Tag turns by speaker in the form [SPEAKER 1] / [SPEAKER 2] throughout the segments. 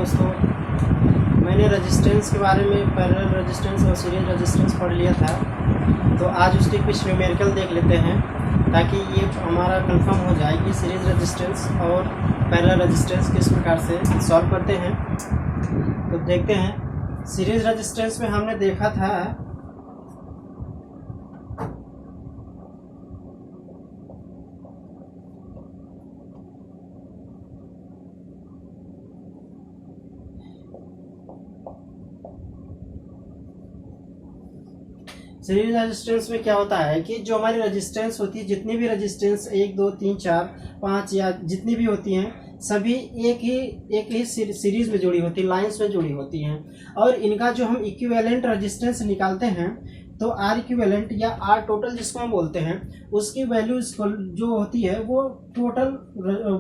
[SPEAKER 1] दोस्तों, मैंने रेजिस्टेंस के बारे में पैरेलल रेजिस्टेंस और सीरीज रेजिस्टेंस पढ़ लिया था, तो आज उसके कुछ न्यूमेरिकल देख लेते हैं ताकि ये हमारा कंफर्म हो जाए कि सीरीज रेजिस्टेंस और पैरेलल रेजिस्टेंस किस प्रकार से सॉल्व करते हैं। तो देखते हैं, सीरीज रेजिस्टेंस में हमने देखा था सीरीज रेजिस्टेंस में क्या होता है कि जो हमारी रेजिस्टेंस होती है, जितनी भी रेजिस्टेंस 1 2 3 4 5 या जितनी भी होती हैं, सभी एक ही सीरीज में जुड़ी होती है, लाइंस में जुड़ी होती हैं। और इनका जो हम इक्विवेलेंट रेजिस्टेंस निकालते हैं, तो आर इक्विवेलेंट या आर टोटल जिसको हम बोलते हैं, उसकी वैल्यू जो होती है वो टोटल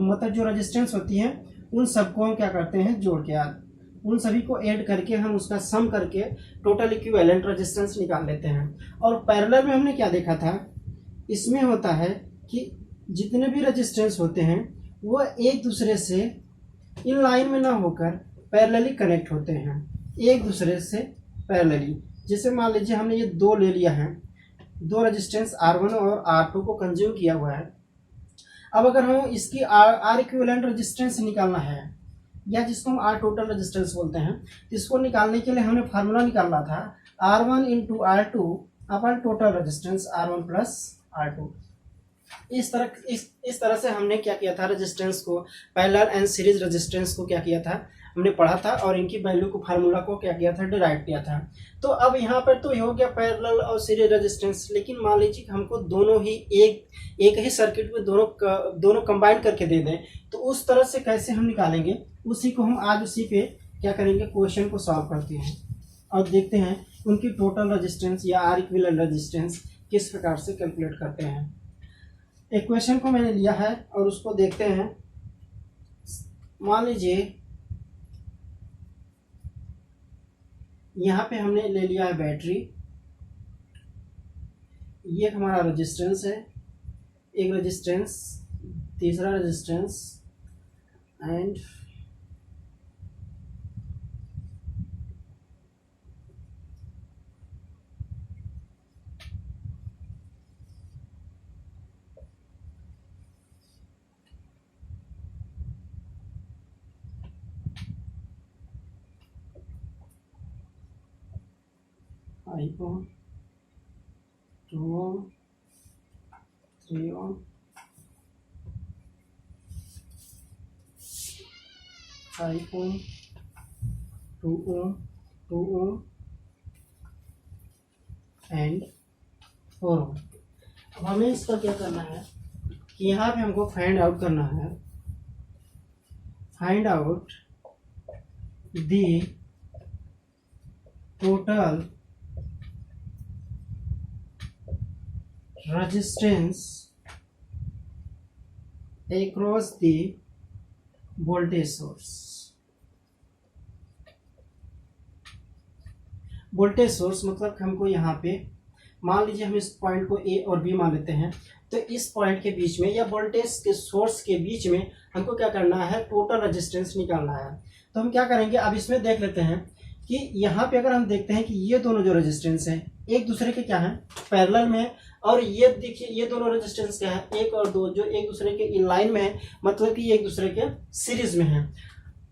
[SPEAKER 1] मतलब जो रेजिस्टेंस होती है उन सबको हम क्या करते हैं, जोड़ के उन सभी को ऐड करके हम उसका सम करके टोटल इक्विवेलेंट रेजिस्टेंस निकाल लेते हैं। और पैरेलल में हमने क्या देखा था, इसमें होता है कि जितने भी रेजिस्टेंस होते हैं वो एक दूसरे से इन लाइन में ना होकर पैरेलली कनेक्ट होते हैं, एक दूसरे से पैरेलली। जैसे मान लीजिए हमने ये दो ले लिया है, दो रेजिस्टेंस R1 और R2 को कंज्यूम किया हुआ है। अब अगर हम इसकी आर इक्विवेलेंट रेजिस्टेंस निकालना है, या जिसको हम आर टोटल रेजिस्टेंस बोलते हैं, तो इसको निकालने के लिए हमने फार्मूला निकालना था R1 इंटू R2 अपन total resistance R1 plus R2। इस तरह से हमने क्या किया था, रेजिस्टेंस को, पैरेलल एंड सीरीज रेजिस्टेंस को क्या किया था, हमने पढ़ा था और इनकी वैल्यू को, फार्मूला को क्या किया था, डिराइव किया था। तो अब यहाँ पर तो ये हो गया पैरेलल और सीरीज रेजिस्टेंस, लेकिन मान लीजिए हमको दोनों ही एक ही सर्किट में दोनों कंबाइन करके दे दें, तो उस तरह से कैसे हम निकालेंगे, उसी को हम आज उसी पे क्या करेंगे, क्वेश्चन को सॉल्व करते हैं और देखते हैं उनकी टोटल रेजिस्टेंस या आर इक्विवेलेंट रेजिस्टेंस किस प्रकार से कैलकुलेट करते हैं। एक क्वेश्चन को मैंने लिया है और उसको देखते हैं। मान लीजिए यहाँ पे हमने ले लिया है बैटरी, ये हमारा रेजिस्टेंस है, एक रेजिस्टेंस, तीसरा resistance and five ohm, 2 ohm, 3 ohm, 5 ohm, 2 ohm, 2 ohm and 4 ohm. अब हमें इसका क्या करना है कि यहाँ पे हमको फाइंड आउट करना है, find out the total resistance across the voltage source। Voltage source मतलब हमको यहाँ पे मान लीजिए हम इस पॉइंट को A और B मान लेते हैं, तो इस पॉइंट के बीच में या वोल्टेज के सोर्स के बीच में हमको क्या करना है, टोटल रेजिस्टेंस निकालना है। तो हम क्या करेंगे, अब इसमें देख लेते हैं कि यहाँ पे अगर हम देखते हैं कि ये दोनों जो रेजिस्टेंस है एक दूसरे के क्या है, पैरेलल में, और ये देखिए ये दोनों रेजिस्टेंस क्या है, 1 और 2, जो एक दूसरे के इन लाइन में है, मतलब कि ये एक दूसरे के सीरीज में है।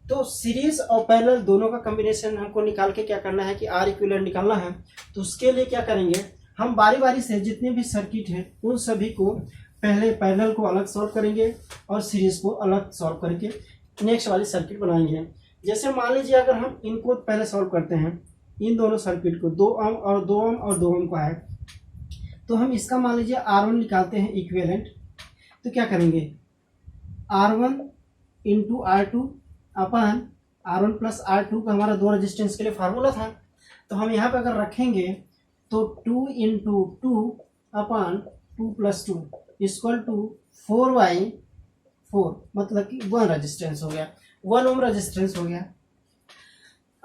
[SPEAKER 1] तो सीरीज और पैरेलल दोनों का कॉम्बिनेशन हमको निकाल के क्या करना है कि आर इक्विवेलेंट निकालना है। तो उसके लिए क्या करेंगे, हम बारी बारी से जितने भी सर्किट हैं उन सभी को पहले पैरेलल को अलग सॉल्व करेंगे और सीरीज को अलग सॉल्व करके नेक्स्ट वाली सर्किट बनाएंगे। जैसे मान लीजिए अगर हम इनको पहले सॉल्व करते हैं, इन दोनों सर्किट को 2 ओम और 2 ओम और 2 ओम का है, तो हम इसका मान लीजिए R1 निकालते हैं इक्विवेलेंट। तो क्या करेंगे, R1 इंटू R2 अपन R1 प्लस R2 का हमारा दो रेजिस्टेंस के लिए फार्मूला था, तो हम यहाँ पे अगर रखेंगे तो 2 into 2 upon 2 plus 2 equal to 4/4, मतलब कि 1 रेजिस्टेंस हो गया, 1 ओम रेजिस्टेंस हो गया।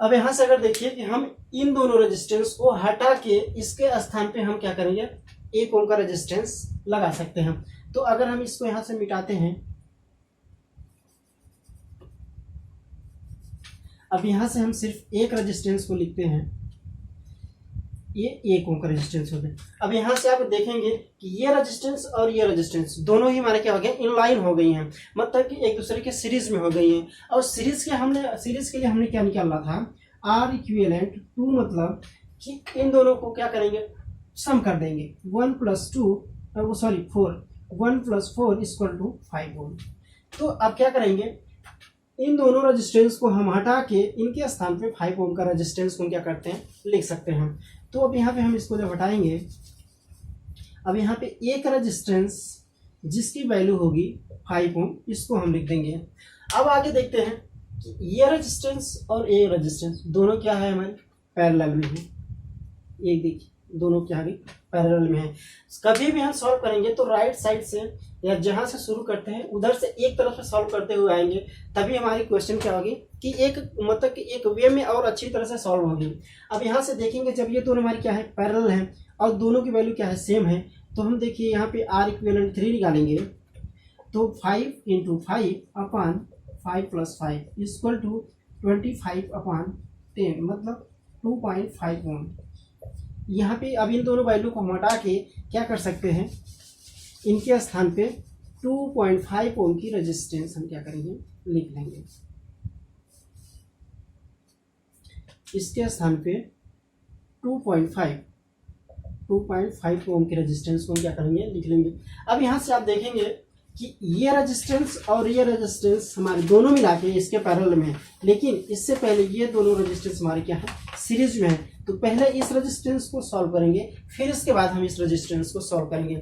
[SPEAKER 1] अब यहाँ से अगर देखिए कि हम इन दोनों रेजिस्टेंस को हटा के इसके स्थान पे हम क्या करेंगे, 1 ओम का रेजिस्टेंस लगा सकते हैं। तो अगर हम इसको यहाँ से मिटाते हैं, अब यहाँ से हम सिर्फ एक रेजिस्टेंस को लिखते हैं, ये 1 ओम का रेजिस्टेंस हो गया। अब यहाँ से आप देखेंगे कि ये रेजिस्टेंस और ये रेजिस्टेंस दोनों ही हमारे क्या हो गए, इनलाइन हो गई हैं, मतलब कि एक दूसरे के सीरीज में हो गई हैं। और सीरीज के लिए हमने क्या निकालना था, आर इक्विवेलेंट 2, मतलब कि इन दोनों को क्या करेंगे, सम कर देंगे, 1 + 2 4 1 + 4 = 5 ओम। तो अब क्या करेंगे, इन दोनों रेजिस्टेंस को हम हटा के इनके स्थान पे 5 ओम का रेजिस्टेंस को क्या करते हैं, लिख सकते हैं। तो अब यहाँ पे हम इसको जब हटाएंगे, अब यहाँ पे एक रेजिस्टेंस जिसकी वैल्यू होगी 5 ओम, इसको हम लिख देंगे। अब आगे देखते हैं कि ये रेजिस्टेंस और ये रेजिस्टेंस दोनों क्या है, हमारे पैरेलल में है। एक देखिए, दोनों क्या है, पैरेलल में है। कभी भी हम सॉल्व करेंगे तो राइट साइड से या जहां से शुरू करते हैं उधर से एक तरफ से सॉल्व करते हुए आएंगे, तभी हमारी क्वेश्चन क्या होगी कि एक मतलब कि एक वे में और अच्छी तरह से सॉल्व होगी। अब यहाँ से देखेंगे, जब ये दोनों हमारी क्या है, पैरेलल हैं और दोनों की वैल्यू क्या है, सेम है, तो हम देखिए यहाँ पे आर इक्विवेलेंट 3 निकालेंगे, तो 5 × 5/5 + 5 = 25/10, मतलब 2.5 ओम। यहाँ पे अब इन दोनों वैल्यू को हम हटा के क्या कर सकते हैं, इनके स्थान पे 2.5 ओम की रेजिस्टेंस हम क्या करेंगे, लिख लेंगे। इसके स्थान पे 2.5 ओम की रेजिस्टेंस को हम क्या करेंगे, लिख लेंगे। अब यहाँ से आप देखेंगे कि ये रेजिस्टेंस और ये रेजिस्टेंस हमारे दोनों मिला के इसके पैरेलल में है, लेकिन इससे पहले ये दोनों रेजिस्टेंस हमारे क्या है, सीरीज में है। तो पहले इस रेजिस्टेंस को सॉल्व करेंगे, फिर इसके बाद हम इस रेजिस्टेंस को सॉल्व करेंगे।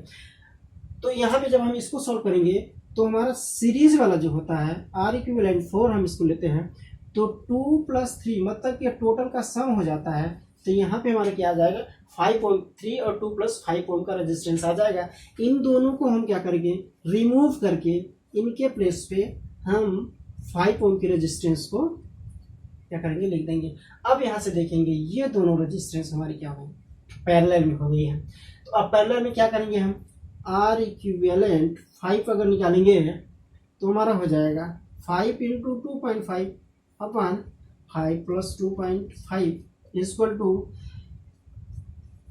[SPEAKER 1] तो यहाँ पे जब हम इसको सॉल्व करेंगे तो हमारा सीरीज वाला जो होता है, आर इक्विवेलेंट 4 हम इसको लेते हैं, तो 2 + 3 मतलब कि टोटल का सम हो जाता है। तो यहाँ पे हमारा क्या आ जाएगा, 5 ओम, 3 और 2 + 5 ओम का रेजिस्टेंस आ जाएगा। इन दोनों को हम क्या करेंगे, रिमूव करके इनके प्लेस पे हम 5 ओम की रेजिस्टेंस को क्या करेंगे, लिख देंगे। अब यहाँ से देखेंगे ये दोनों रेजिस्टेंस हमारी क्या हो गई, पैरेलल में हो गई है। तो अब पैरेलल में क्या करेंगे, हम आर इक्विवेलेंट 5 अगर निकालेंगे तो हमारा हो जाएगा 5 × 2.5/5 + 2.5 =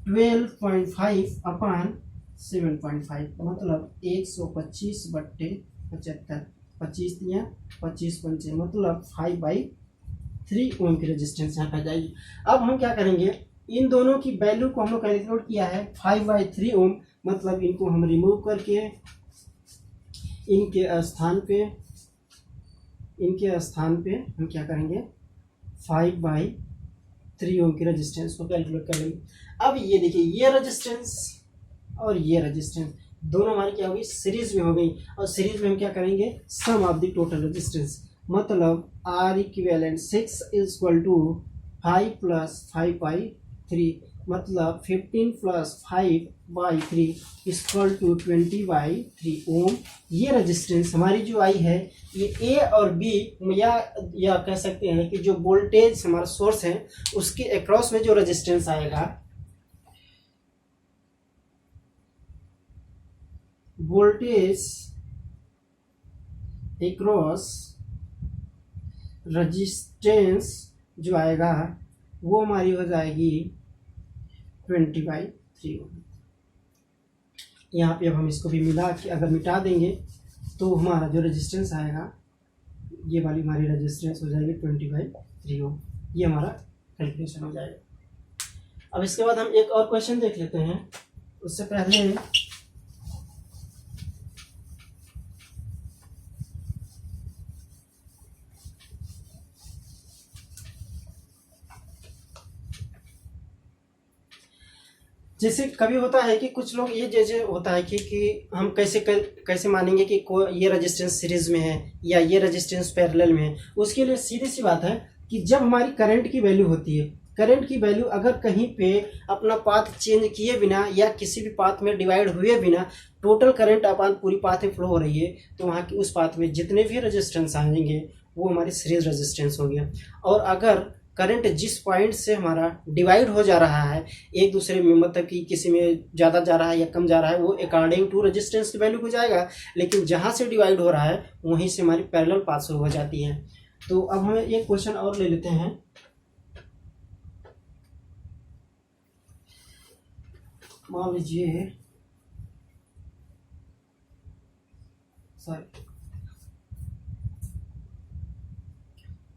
[SPEAKER 1] 12.5/7.5, मतलब 125/75, 25 × 25 मतलब 5/3 ओम की रेजिस्टेंस यहाँ पे आ जाएगी। अब हम क्या करेंगे, इन दोनों की वैल्यू को हम लोग कैलकुलेट किया है 5/3 ओम, मतलब इनको हम रिमूव करके इनके स्थान पे हम क्या करेंगे, 5/3 ओम की रेजिस्टेंस को कैलकुलेट कर लेंगे। अब ये देखिए, ये रेजिस्टेंस और ये रेजिस्टेंस दोनों हमारी क्या होगी, सीरीज में हो गई। और सीरीज में हम क्या करेंगे, सम ऑफ द टोटल रेजिस्टेंस, मतलब आर इक्विवेलेंट 6 = 5 + 5/3, मतलब 15 + 5/3 = 20/3 ओम। ये रेजिस्टेंस हमारी जो आई है, ये ए और बी या कह सकते हैं कि जो वोल्टेज हमारा सोर्स है उसके अक्रॉस में जो रेजिस्टेंस आएगा, वोल्टेज अक्रॉस रेजिस्टेंस जो आएगा वो हमारी हो जाएगी 20/3 ओम। यहाँ पे अब हम इसको भी मिला के अगर मिटा देंगे तो हमारा जो रेजिस्टेंस आएगा, ये वाली हमारी रेजिस्टेंस हो जाएगी 20/3 ओम। ये हमारा कैलकुलेशन हो जाएगा। अब इसके बाद हम एक और क्वेश्चन देख लेते हैं। उससे पहले जैसे कभी होता है कि कुछ लोग ये जैसे होता है कि हम कैसे मानेंगे कि ये रेजिस्टेंस सीरीज में है या ये रेजिस्टेंस पैरेलल में है। उसके लिए सीधी सी बात है कि जब हमारी करंट की वैल्यू होती है, करंट की वैल्यू अगर कहीं पे अपना पाथ चेंज किए बिना या किसी भी पाथ में डिवाइड हुए बिना टोटल करंट अपन पूरी पाथ में फ्लो हो रही है, तो वहाँ की उस पाथ में जितने भी रेजिस्टेंस आएंगे वो हमारी सीरीज रेजिस्टेंस हो गया। और अगर करंट जिस पॉइंट से हमारा डिवाइड हो जा रहा है एक दूसरे में, मतलब कि किसी में ज़्यादा जा रहा है या कम जा रहा है, वो अकॉर्डिंग टू रेजिस्टेंस की वैल्यू हो जाएगा। लेकिन जहाँ से डिवाइड हो रहा है वहीं से हमारी पैरेलल पाथ शुरू हो जाती है। तो अब हमें एक क्वेश्चन और ले लेते हैं। मान लीजिए, सॉरी,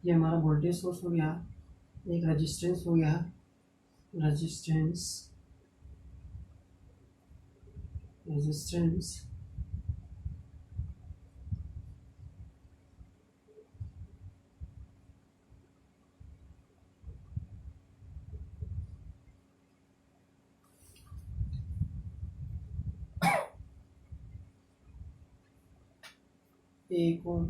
[SPEAKER 1] ये हमारा वोल्टेज सोर्स हो गया, एक रेजिस्टेंस हो गया, रेजिस्टेंस रेजिस्टेंस एक और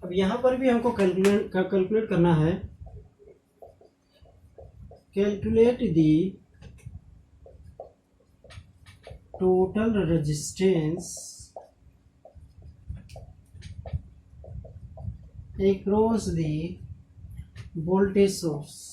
[SPEAKER 1] अब यहाँ पर भी हमको कैलकुलेट करना है। Calculate the total resistance across the voltage source।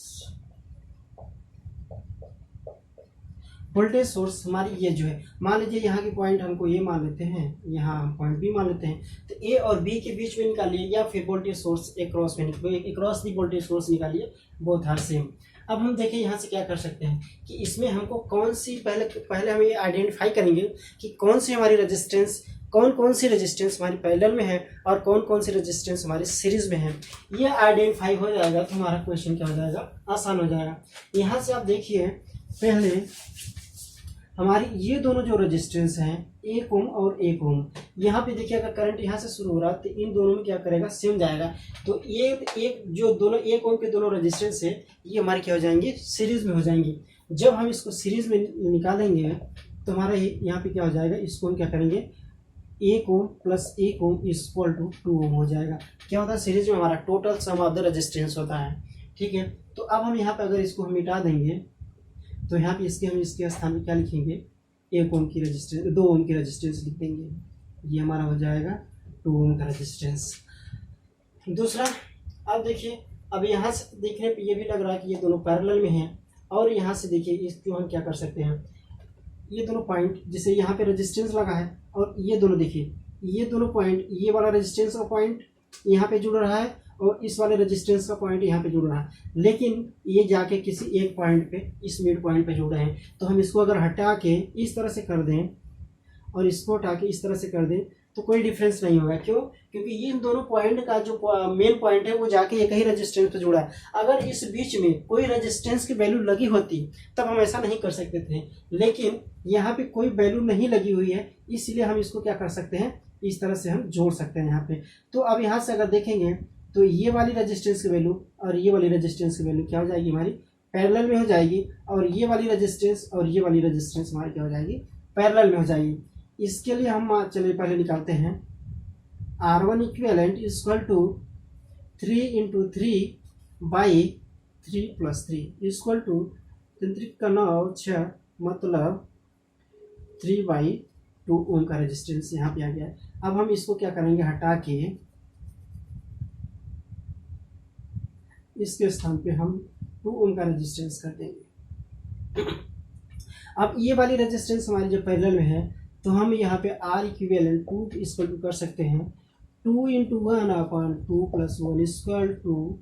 [SPEAKER 1] Voltage source हमारी ये जो है, मान लीजिए यहाँ की पॉइंट हमको ये मान लेते हैं, यहाँ हम पॉइंट बी मान लेते हैं, तो ए और बी के बीच में निकालिए, या फिर वोल्टेज सोर्स एक्रॉस में एक्रॉस दी वोल्टेज सोर्स निकालिए, बोथ आर सेम। अब हम देखें यहाँ से क्या कर सकते हैं कि इसमें हमको कौन सी, पहले हम ये आइडेंटिफाई करेंगे कि कौन सी हमारी रेजिस्टेंस, कौन सी रेजिस्टेंस हमारी पैरेलल में है और कौन सी रेजिस्टेंस हमारी सीरीज में है। ये आइडेंटिफाई हो जाएगा तो हमारा क्वेश्चन क्या हो जाएगा, आसान हो जाएगा। यहाँ से आप देखिए, पहले हमारी ये दोनों जो रेजिस्टेंस हैं 1 ओम और 1 ओम, यहाँ पे देखिए अगर करंट यहाँ से शुरू हो रहा है तो इन दोनों में क्या करेगा, सेम जाएगा। तो ये एक जो दोनों 1 ओम के दोनों रेजिस्टेंस है ये हमारे क्या हो जाएंगे, सीरीज में हो जाएंगे। जब हम इसको सीरीज में निकालेंगे तो हमारा यहाँ पे क्या हो जाएगा, इसको हम क्या करेंगे, 1 ohm plus 1 ohm equal to 2 ohm हो जाएगा। क्या होता है, सीरीज में हमारा total sum of the resistance होता है। ठीक है, तो अब हम यहाँ पे अगर इसको हम मिटा देंगे तो यहाँ पे हम इसके स्थान में क्या लिखेंगे, 1 ओम की रेजिस्टेंस, 2 ओम की रेजिस्टेंस लिख देंगे। ये हमारा हो जाएगा 2 ओम का रेजिस्टेंस। दूसरा, अब देखिए, अब यहाँ से देखने पे ये भी लग रहा है कि ये दोनों पैरेलल में हैं, और यहाँ से देखिए इसको हम क्या कर सकते हैं, ये दोनों पॉइंट जिसे यहाँ पे रेजिस्टेंस लगा है, और ये दोनों देखिए, ये दोनों पॉइंट, ये वाला रेजिस्टेंस का पॉइंट यहाँ पे जुड़ रहा है और इस वाले रेजिस्टेंस का पॉइंट यहाँ पे जुड़ रहा है, लेकिन ये जाके किसी एक पॉइंट पे, इस मिड पॉइंट पे जुड़ रहे हैं। तो हम इसको अगर हटा के इस तरह से कर दें और इसको हटा के इस तरह से कर दें तो कोई डिफरेंस नहीं होगा। क्यों? क्योंकि ये इन दोनों पॉइंट का जो मेन पॉइंट है वो जाके एक ही रेजिस्टेंस पे जुड़ा है। अगर इस बीच में कोई रेजिस्टेंस की वैल्यू लगी होती तब हम ऐसा नहीं कर सकते थे, लेकिन यहाँ पे कोई वैल्यू नहीं लगी हुई है, इसलिए हम इसको क्या कर सकते हैं, इस तरह से हम जोड़ सकते हैं यहाँ पे। तो अब यहाँ से अगर देखेंगे तो ये वाली रेजिस्टेंस की वैल्यू और ये वाली रेजिस्टेंस की वैल्यू क्या हो जाएगी, हमारी पैरेलल में हो जाएगी, और ये वाली रेजिस्टेंस और ये वाली रेजिस्टेंस हमारी क्या हो जाएगी, पैरेलल में हो जाएगी। इसके लिए हम चलिए पहले निकालते हैं, R1 equivalent equal to 3 × 3/3 + 3 equal to 3 का 9 6, मतलब 3/2 ओम का रेजिस्टेंस यहाँ पे आ गया। अब हम इसको क्या करेंगे, हटा के इसके स्थान पे हम 2 ओम का रेजिस्टेंस कर देंगे। अब ये वाली रेजिस्टेंस हमारी जो पैरेलल में है तो हम यहाँ पे R इक्विवेलेंट 2 इक्वल टू कर सकते हैं 2 × 1/2 + 1 इक्वल टू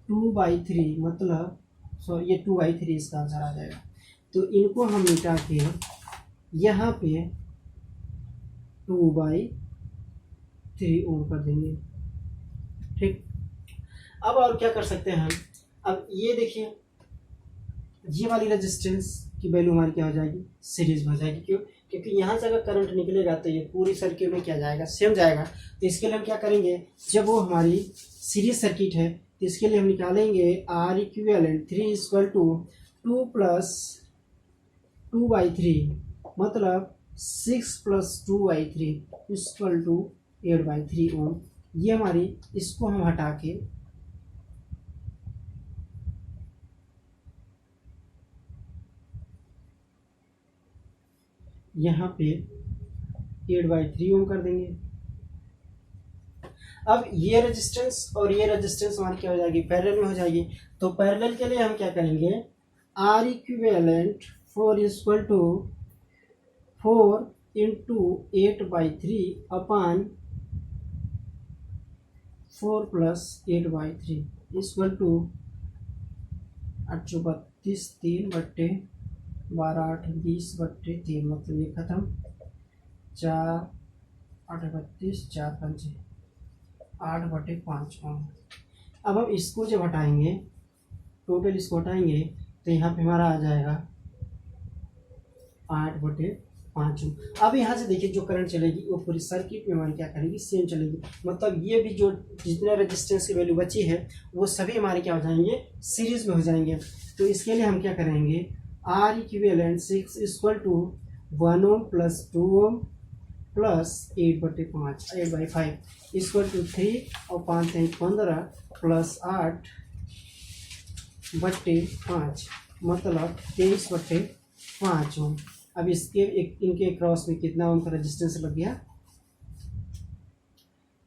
[SPEAKER 1] 2/3, मतलब सॉरी ये 2/3 इसका आंसर आ जाएगा। तो इनको हम मिटा के यहाँ पे 2/3 ओम कर देंगे। ठीक, अब और क्या कर सकते हैं हम, अब ये देखिए, ये वाली रेजिस्टेंस की वैल्यू हमारी क्या हो जाएगी, सीरीज में हो जाएगी। क्यों? क्योंकि यहाँ से अगर करंट निकलेगा तो ये पूरी सर्किट में क्या जाएगा, सेम जाएगा। तो इसके लिए हम क्या करेंगे, जब वो हमारी सीरीज सर्किट है तो इसके लिए हम निकालेंगे R इक्विवेलेंट 3 इक्वल टू 2 + 2/3, मतलब 6 + 2/3 इक्वल टू 8/3 ओम। ये हमारी, इसको हम हटा के यहाँ पे 8/3 ओम कर देंगे। अब ये रेजिस्टेंस और ये रेजिस्टेंस हमारी क्या हो जाएगी, पैरेलल में हो जाएगी। तो पैरेलल के लिए हम क्या करेंगे, R equivalent 4 equal to 4 into 8/3 upon 4 plus 8/3 equal to 832 3/12 मतलब ये खत्म 4 8 32 4 5 8/5 ओम। अब हम इसको जब हटाएंगे, टोटल इसको हटाएंगे, तो यहाँ पे हमारा आ जाएगा 8/5 ओम। अब यहाँ से देखिए जो करंट चलेगी वो पूरी सर्किट में हमारी क्या करेगी, सेम चलेगी। मतलब ये भी जो जितने रेजिस्टेंस की वैल्यू बची है वो सभी हमारे क्या हो जाएंगे, सीरीज में हो जाएंगे। तो इसके लिए हम क्या करेंगे, R equivalent 6 equal to 1 ohm plus 2 ohm plus 8/5 equal to 3 और 5 हैं 15 प्लस 8/5 मतलब 23/5 ओम। अब इसके इनके क्रॉस में कितना ओम का रेजिस्टेंस लग गया,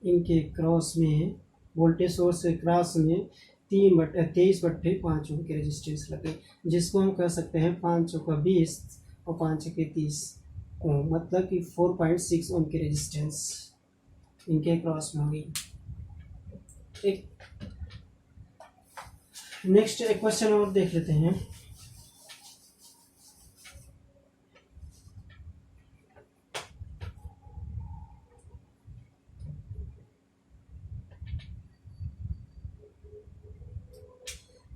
[SPEAKER 1] इनके क्रॉस में वोल्टेज सोर्स के क्रॉस में 23/5 ओम के रेजिस्टेंस लग गए, जिसको हम कह सकते हैं 5 का 20 और 5 के 30 ओम, मतलब कि 4.6 ओम की रेजिस्टेंस इनके क्रॉस में होगी। एक नेक्स्ट एक क्वेश्चन और देख लेते हैं।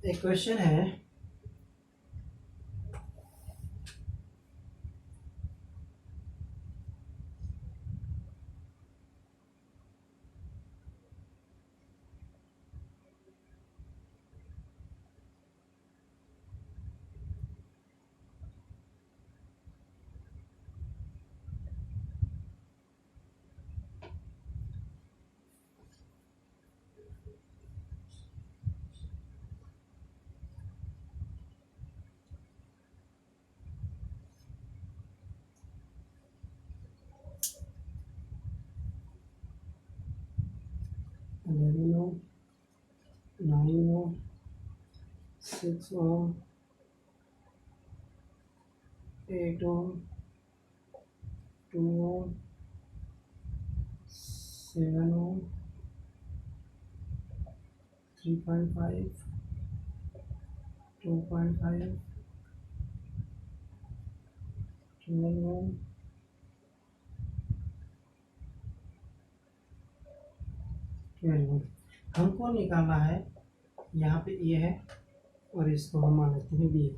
[SPEAKER 1] एक क्वेश्चन है, नो 9 6 ओम 8 ओम 2 ओम 7 ओम 3.5 2.5 12 ओम 12 ओम। हमको निकालना है, यहाँ पे ये है और इसको हम मान लेते हैं B.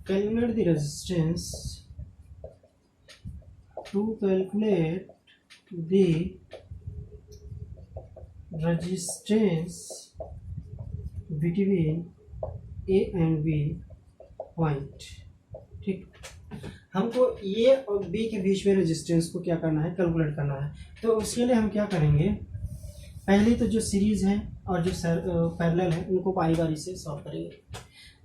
[SPEAKER 1] Calculate the resistance, to calculate the resistance between A and B point. ठीक, हमको ए और बी के बीच में रेजिस्टेंस को क्या करना है, कैलकुलेट करना है। तो उसके लिए हम क्या करेंगे, पहले तो जो सीरीज है और जो पैरेलल है उनको बारी बारी से सॉल्व करेंगे।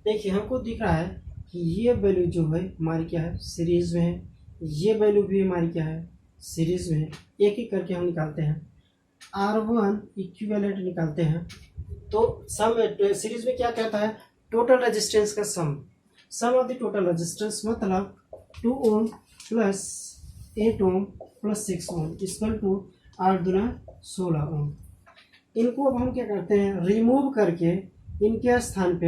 [SPEAKER 1] देखिए हमको दिख रहा है कि ये वैल्यू जो है हमारी क्या है, सीरीज में है, ये वैल्यू भी हमारी क्या है, सीरीज में है। एक एक करके हम निकालते हैं, R1 इक्विवेलेंट निकालते हैं। तो सम सीरीज में क्या कहता है, टोटल रेजिस्टेंस का sum of the total resistance, मतलब 2 ohm plus 8 ohm plus 6 ohm equal to 8 दूना 16 ओम। इनको अब हम क्या करते हैं, रिमूव करके इनके स्थान पे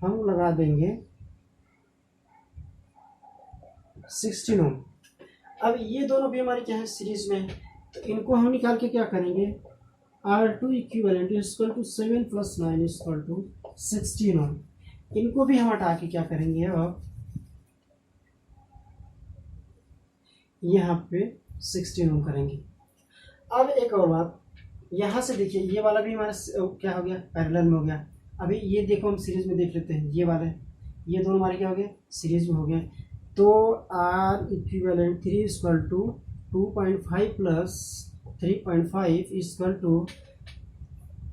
[SPEAKER 1] हम लगा देंगे 16 ओम। अब ये दोनों भी हमारे क्या है, सीरीज में, तो इनको हम निकाल के क्या करेंगे, R2 equivalent equal to 7 + 9 equal to 16 ohm. इनको भी हम हटा के क्या करेंगे, अब यहाँ पे 16 ओम करेंगे। अब एक और बात, यहाँ से देखिए ये वाला भी हमारा क्या हो गया, पैरेलल में हो गया। अभी ये देखो हम सीरीज में देख लेते हैं, ये वाले ये दोनों हमारे क्या हो गए, सीरीज में हो गए। तो R equivalent 3 equal to 2.5 plus 3.5 equal to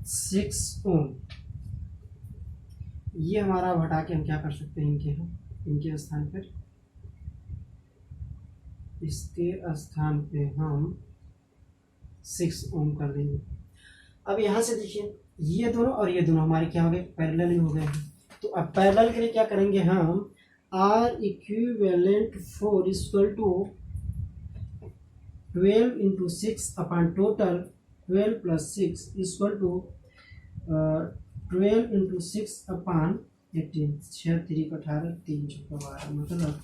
[SPEAKER 1] 6 ohm. ये हमारा अब हटा के हम क्या कर सकते हैं, इनके स्थान पर, इसके स्थान पे हम 6 ओम कर देंगे। अब यहाँ से देखिए ये दोनों और ये दोनों हमारे क्या हो गए, पैरेलल हो गए हैं। तो अब पैरेलल के लिए क्या करेंगे हम, R equivalent 4 equal to 12 into 6 upon total 12 plus 6 equal to 12 into 6 upon 18, 6 3 18 3 12, मतलब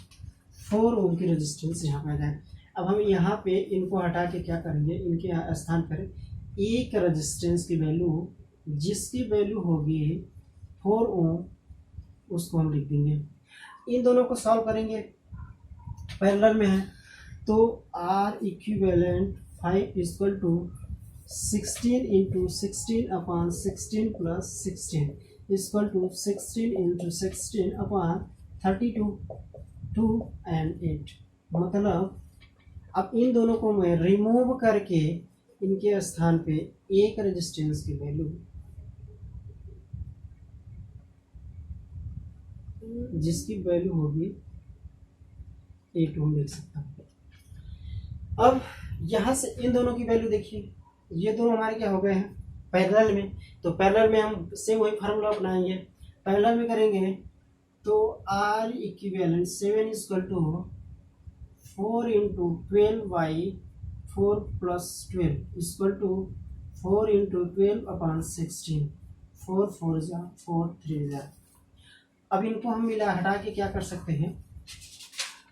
[SPEAKER 1] 4 ओम की रेजिस्टेंस यहाँ पे आ जाए। अब हम यहाँ पे इनको हटा के क्या करेंगे, इनके स्थान पर एक रेजिस्टेंस की वैल्यू, जिसकी वैल्यू होगी 4 ओम, उसको हम लिख देंगे। इन दोनों को सॉल्व करेंगे, पैरेलल में है, तो R equivalent 5 equal to 16 into 16 upon 16 plus 16 equal to 16 into 16 upon 32 2 and 8। मतलब अब इन दोनों को मैं रिमूव करके इनके स्थान पे एक रेजिस्टेंस की वैल्यू, जिसकी वैल्यू होगी 8 ओम लिख सकता हूँ। अब यहाँ से इन दोनों की वैल्यू देखिए, ये दोनों हमारे क्या हो गए हैं पैरेलल में, तो पैरेलल में हम सेम वही फार्मूला अपनाएंगे। पैरेलल में करेंगे तो R equivalent 7 equal to 4 into 12 by 4 plus 12 equal to 4 into 12 upon 16, 4 4 जा 4 3 जा। अब इनको हम मिला हटा के क्या कर सकते हैं,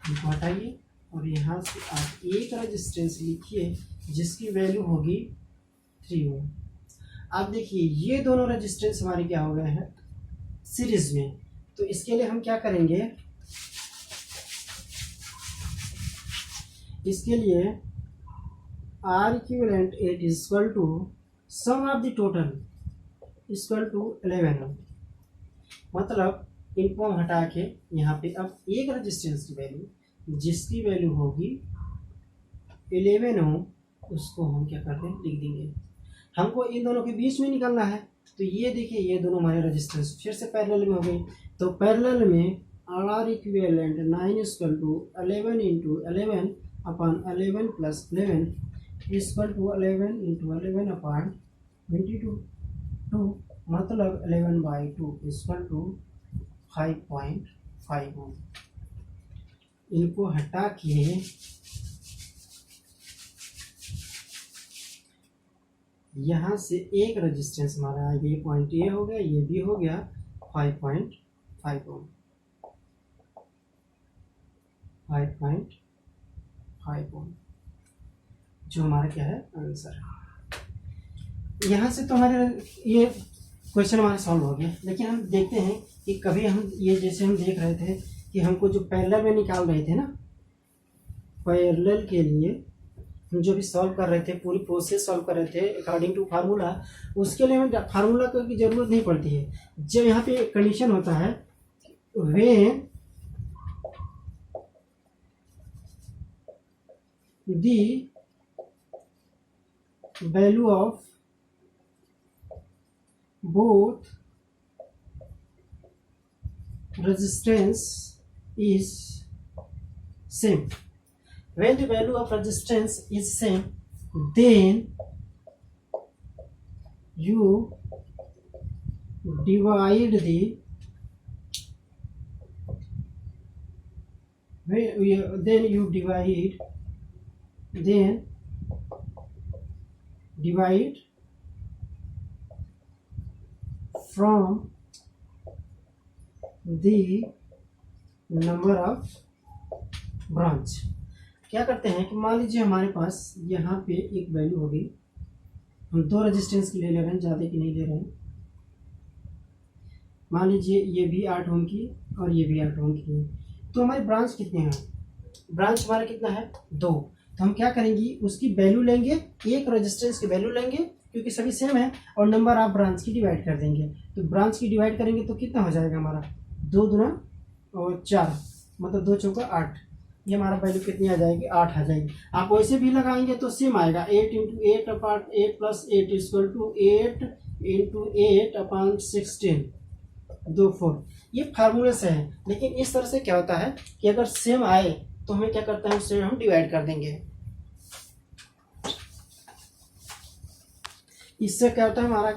[SPEAKER 1] इनको हटाइए और यहाँ से आप एक रेजिस्टेंस लिखिए जिसकी वैल्यू होगी 3 ओम। आप देखिए ये दोनों रेजिस्टेंस हमारे क्या हो गए हैं सीरीज में, तो इसके लिए हम क्या करेंगे, इसके लिए R equivalent 8 equal to sum of the total equal to 11। मतलब इनको हम हटा के यहाँ पे अब एक रेजिस्टेंस की वैल्यू, जिसकी वैल्यू होगी 11 ओम, उसको हम क्या करते हैं लिख देंगे। हमको इन दोनों के बीच में निकालना है, तो ये देखिए ये दोनों हमारे रेजिस्टेंस फिर से पैरेलल में हो गई। तो पैरेलल में R equivalent 9 equal to 11 into 11 upon 11 plus 11 equal to 11 into 11 upon 22 2, मतलब 11 बाई 2 इक्वल टू 5.5 ओम। इनको हटा के यहाँ से एक रेजिस्टेंस हमारा आएगा, ये पॉइंट ए हो गया, ये भी हो गया 5.5 ओम, 5.5 ओम जो हमारा क्या है आंसर। यहाँ से तो हमारे ये क्वेश्चन हमारा सॉल्व हो गया। लेकिन हम देखते हैं कि कभी हम ये जैसे हम देख रहे थे कि हमको जो पैरेलल में निकाल रहे थे ना, पैरेलल के लिए हम जो भी सॉल्व कर रहे थे, पूरी प्रोसेस सॉल्व कर रहे थे अकॉर्डिंग टू फार्मूला, उसके लिए हमें फार्मूला की जरूरत नहीं पड़ती है। जब यहाँ पे कंडीशन होता है when the value of both resistance is same, when the value of resistance is same, then you divide the divide from the number of branch। क्या करते हैं कि मान लीजिए हमारे पास यहाँ पे एक वैल्यू होगी, हम दो रेजिस्टेंस की ले रहे हैं, ज़्यादा की नहीं ले रहे हैं। मान लीजिए ये भी 8 ओम की और ये भी 8 ओम की है, तो हमारे ब्रांच कितने हैं, ब्रांच हमारा कितना है 2। तो हम क्या करेंगे, उसकी वैल्यू लेंगे, एक रेजिस्टेंस की वैल्यू लेंगे क्योंकि सभी सेम है, और नंबर ऑफ ब्रांच की डिवाइड कर देंगे। तो ब्रांच की डिवाइड करेंगे तो कितना हो जाएगा हमारा 2 दूना और 4, मतलब 2 चौका 8, ये हमारा वैल्यू कितनी आ जाएगी, 8 आ जाएगी। आप वैसे भी लगाएंगे तो सेम आएगा, 8 into 8 upon 8 plus 8 equal to 8 into 8 upon 16, 2 4। ये फार्मूले से है, लेकिन इस तरह से क्या होता है कि अगर सेम आए तो हमें क्या करते हैं, उससे हम डिवाइड कर देंगे। इससे क्या होता है हमारा